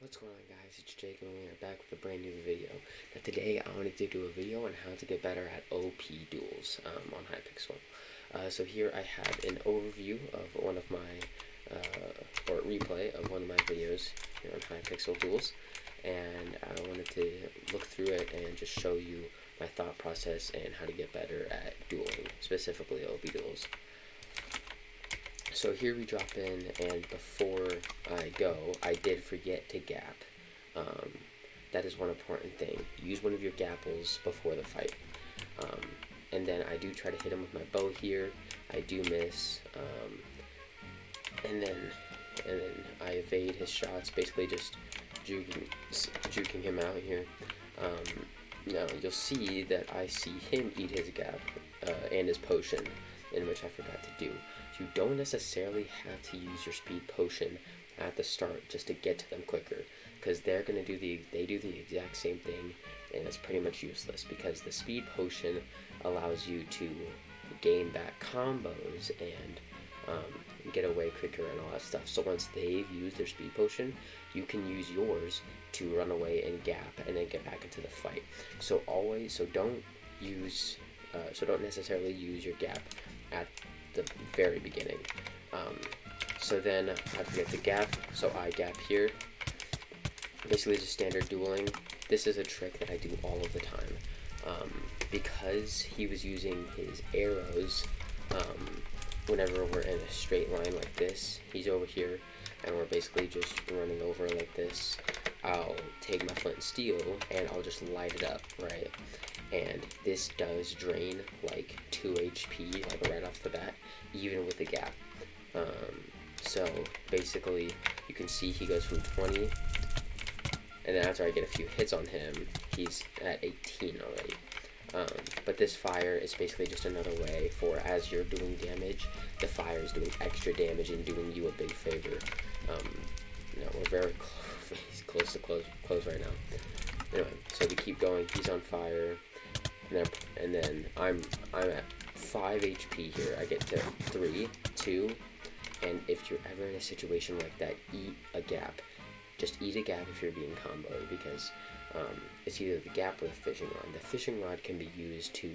What's going on, guys? It's Jake and we are back with a brand new video. Now today I wanted to do a video on how to get better at OP duels on HYPIXEL. So here I have an overview of one of my, or replay of one of my videos here on HYPIXEL duels. And I wanted to look through it and just show you my thought process and how to get better at dueling, specifically OP duels. So here we drop in, and before I go, I did forget to gap. That is one important thing. Use one of your gapples before the fight. And then I do try to hit him with my bow here. I do miss. And then I evade his shots, basically just juking him out here. Now you'll see that I see him eat his gap and his potion, in which I forgot to do. You don't necessarily have to use your speed potion at the start just to get to them quicker, because they're gonna do the exact same thing, and it's pretty much useless because the speed potion allows you to gain back combos and get away quicker and all that stuff. So once they've used their speed potion, you can use yours to run away and gap and then get back into the fight. So don't necessarily use your gap at the very beginning. So then I forget to gap, so I gap here. Basically just standard dueling. This is a trick that I do all of the time. Because he was using his arrows, whenever we're in a straight line like this, he's over here, and we're basically just running over like this. I'll take my flint and steel, and I'll just light it up, right? And this does drain like 2 HP, like right off the bat, even with the gap. So basically, you can see he goes from 20, and then after I get a few hits on him, he's at 18 already. But this fire is basically just another way for, as you're doing damage, the fire is doing extra damage and doing you a big favor. We're very close to close right now. Anyway, so we keep going. He's on fire, and then I'm at 5 HP here. I get to 3, 2, and if you're ever in a situation like that, eat a gap. Just eat a gap if you're being comboed, because it's either the gap or the fishing rod. The fishing rod can be used to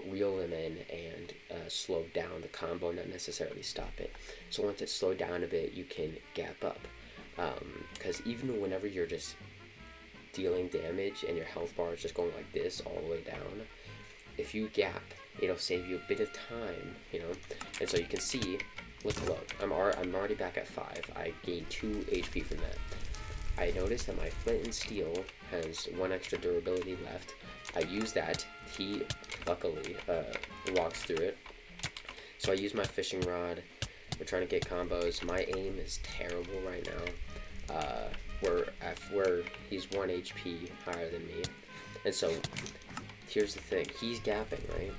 reel them in and slow down the combo, not necessarily stop it. So once it's slowed down a bit, you can gap up. Because even whenever you're just dealing damage and your health bar is just going like this all the way down, if you gap, it'll save you a bit of time, And so you can see, look, I'm already back at 5. I gained 2 HP from that. I noticed that my flint and steel has 1 extra durability left. I use that. He luckily walks through it. So I use my fishing rod. We're trying to get combos. My aim is terrible right now. Where he's 1 HP higher than me. And so here's the thing. He's gapping, right?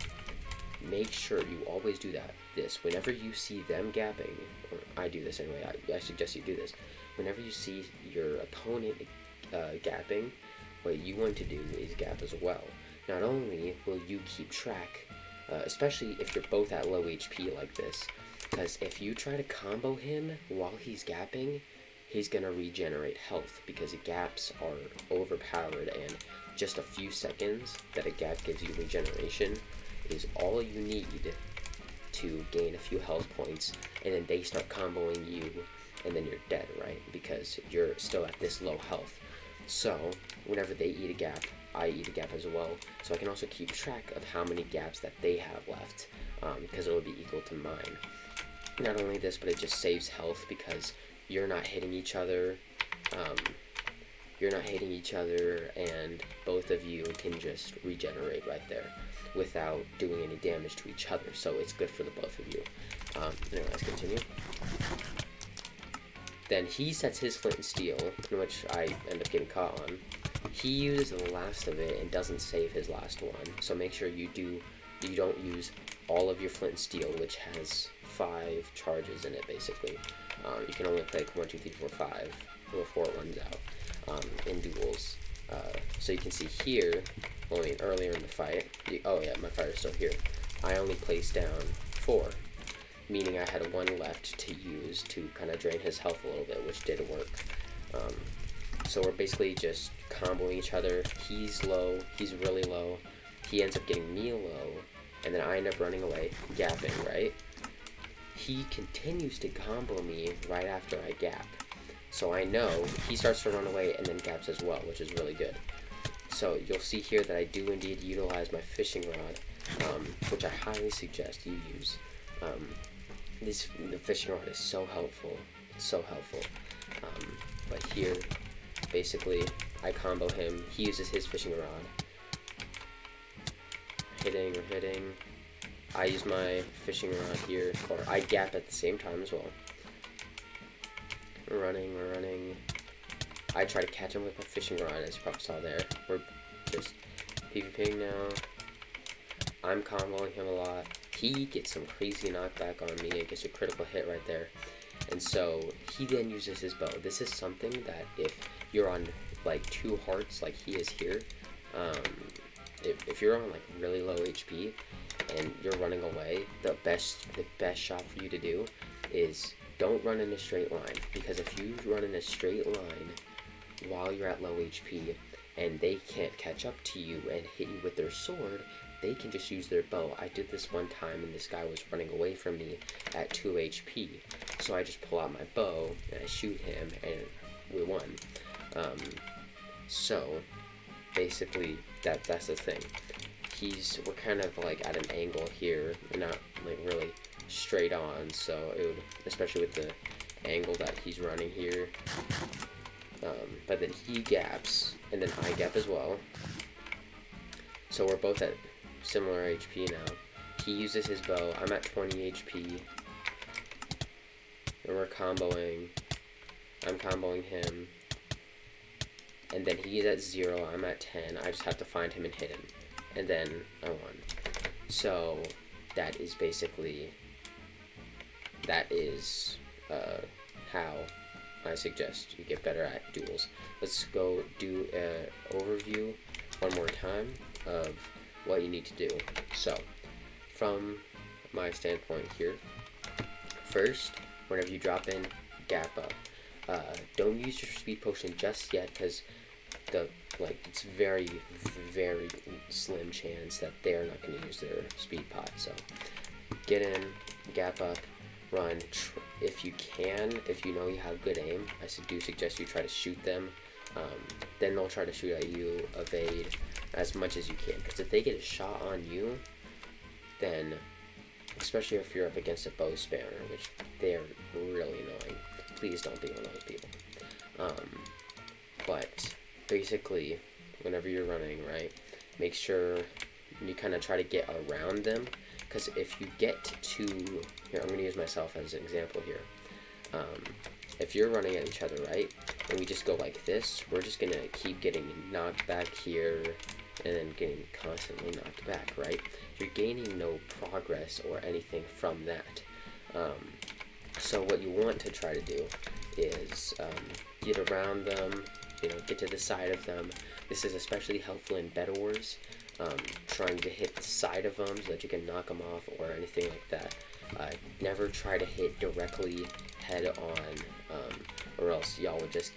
Make sure you always do this. Whenever you see them gapping, or I do this anyway, I suggest you do this. Whenever you see your opponent gapping, what you want to do is gap as well. Not only will you keep track, especially if you're both at low HP like this, because if you try to combo him while he's gapping, he's going to regenerate health, because the gaps are overpowered, and just a few seconds that a gap gives you regeneration is all you need to gain a few health points, and then they start comboing you, and then you're dead, right? Because you're still at this low health. So whenever they eat a gap, I eat a gap as well, so I can also keep track of how many gaps that they have left, because it will be equal to mine. Not only this, but it just saves health, because you're not hitting each other, and both of you can just regenerate right there without doing any damage to each other, so it's good for the both of you. Anyway, let's continue. Then he sets his flint and steel, in which I end up getting caught on. He uses the last of it and doesn't save his last one, so make sure you don't use all of your flint and steel, which has 5 charges in it, basically. You can only play 1, 2, 3, 4, 5 before it runs out in duels. So you can see here, earlier in the fight, oh yeah, my fire's still here, I only placed down 4. meaning I had one left to use to kind of drain his health a little bit, which did work. So we're basically just comboing each other. He's low, he's really low. He ends up getting me low, and then I end up running away, gapping, right? He continues to combo me right after I gap. So I know he starts to run away and then gaps as well, which is really good. So you'll see here that I do indeed utilize my fishing rod, which I highly suggest you use. The fishing rod is so helpful. It's so helpful. But here, basically, I combo him. He uses his fishing rod. Hitting. I use my fishing rod here, or I gap at the same time as well. We're running. I try to catch him with my fishing rod, as you probably saw there. We're just PvPing now. I'm comboing him a lot. He gets some crazy knockback on me. It gets a critical hit right there. And so he then uses his bow. This is something that if you're on like 2 hearts like he is here, if you're on like really low HP and you're running away, the best shot for you to do is don't run in a straight line, because if you run in a straight line while you're at low HP and they can't catch up to you and hit you with their sword, they can just use their bow. I did this one time and this guy was running away from me at 2 HP. So I just pull out my bow and I shoot him and we won. So basically that's the thing. We're kind of like at an angle here. We're not like really straight on, so it would, especially with the angle that he's running here. But then he gaps and then I gap as well. So we're both at similar HP now. He uses his bow. I'm at 20 HP. And we're comboing. I'm comboing him. And then he's at 0. I'm at 10. I just have to find him and hit him. And then I won. So that is basically, how I suggest you get better at duels. Let's go do an overview one more time of what you need to do. So, from my standpoint here, first, whenever you drop in, gap up. Don't use your speed potion just yet, because it's very, very slim chance that they're not going to use their speed pot. So, get in, gap up, run. If you can, if you know you have good aim, I do suggest you try to shoot them. Then they'll try to shoot at you, evade as much as you can, because if they get a shot on you, then, especially if you're up against a bow spammer, which they're really annoying, please don't be one of those people. But basically, whenever you're running, right, make sure you kind of try to get around them, because if you get to, here, I'm going to use myself as an example here. If you're running at each other, right, and we just go like this, we're just going to keep getting knocked back here, and then getting constantly knocked back, right? You're gaining no progress or anything from that. So what you want to try to do is get around them, get to the side of them. This is especially helpful in Bed Wars, trying to hit the side of them so that you can knock them off or anything like that. Never try to hit directly head on, or else y'all would just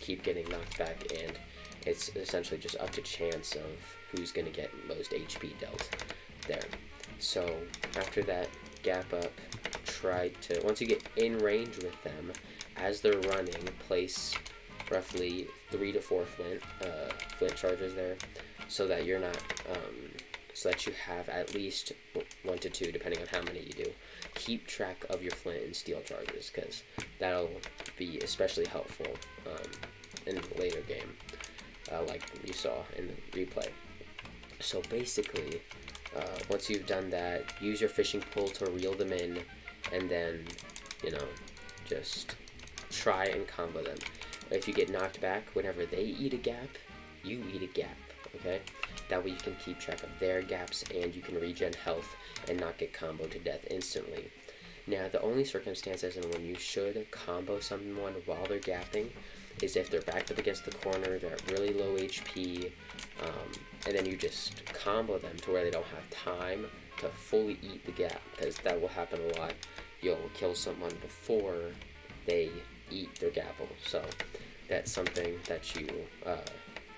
keep getting knocked back, and it's essentially just up to chance of who's going to get most HP dealt there. So after that, gap up, once you get in range with them, as they're running, place roughly 3 to 4 flint charges there, so that you're not, so that you have at least 1 to 2, depending on how many you do. Keep track of your flint and steel charges, because that'll be especially helpful in the later game, like you saw in the replay. So basically, once you've done that, use your fishing pole to reel them in, and then, just try and combo them. If you get knocked back, whenever they eat a gap, you eat a gap, okay? That way you can keep track of their gaps, and you can regen health and not get comboed to death instantly. Now, the only circumstances in when you should combo someone while they're gapping is if they're backed up against the corner, they're at really low HP, and then you just combo them to where they don't have time to fully eat the gap, because that will happen a lot. You'll kill someone before they eat their gapple. So that's something that you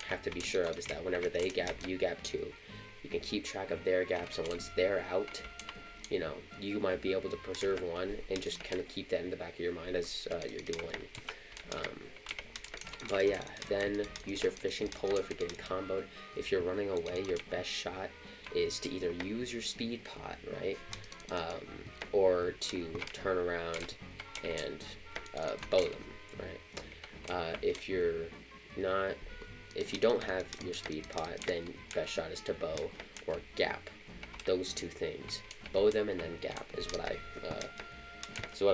have to be sure of, is that whenever they gap, you gap too. You can keep track of their gaps, and once they're out, you know, you might be able to preserve one and just kind of keep that in the back of your mind as you're dueling. But yeah, then use your fishing pole if you're getting comboed. If you're running away, your best shot is to either use your speed pot, right, or to turn around and bow them, right. If you don't have your speed pot, then best shot is to bow or gap. Those two things, bow them and then gap, is what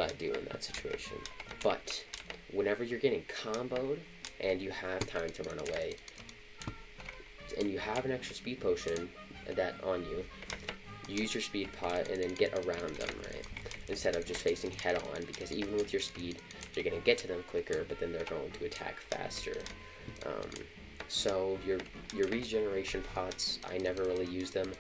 I do in that situation. But whenever you're getting comboed and you have time to run away, and you have an extra speed potion that on you, use your speed pot and then get around them, right? Instead of just facing head on, because even with your speed, you're going to get to them quicker, but then they're going to attack faster. So your regeneration pots, I never really use them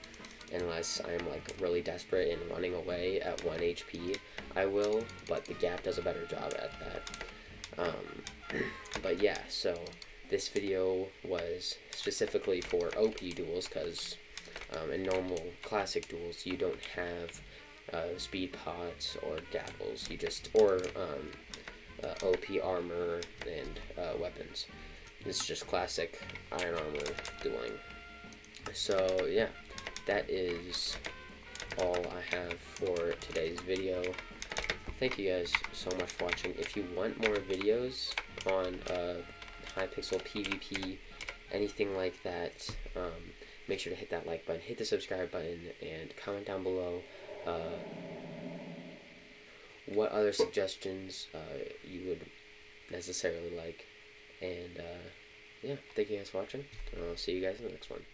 unless I'm like really desperate and running away at 1 HP. I will, but the gap does a better job at that. But yeah, so this video was specifically for OP duels, because in normal classic duels you don't have speed pots or gapples, you just, or OP armor and weapons. It's just classic iron armor dueling. So yeah, that is all I have for today's video. Thank you guys so much for watching. If you want more videos on HYPIXEL PvP, anything like that, make sure to hit that like button, hit the subscribe button, and comment down below what other suggestions you would necessarily like. And yeah, thank you guys for watching, and I'll see you guys in the next one.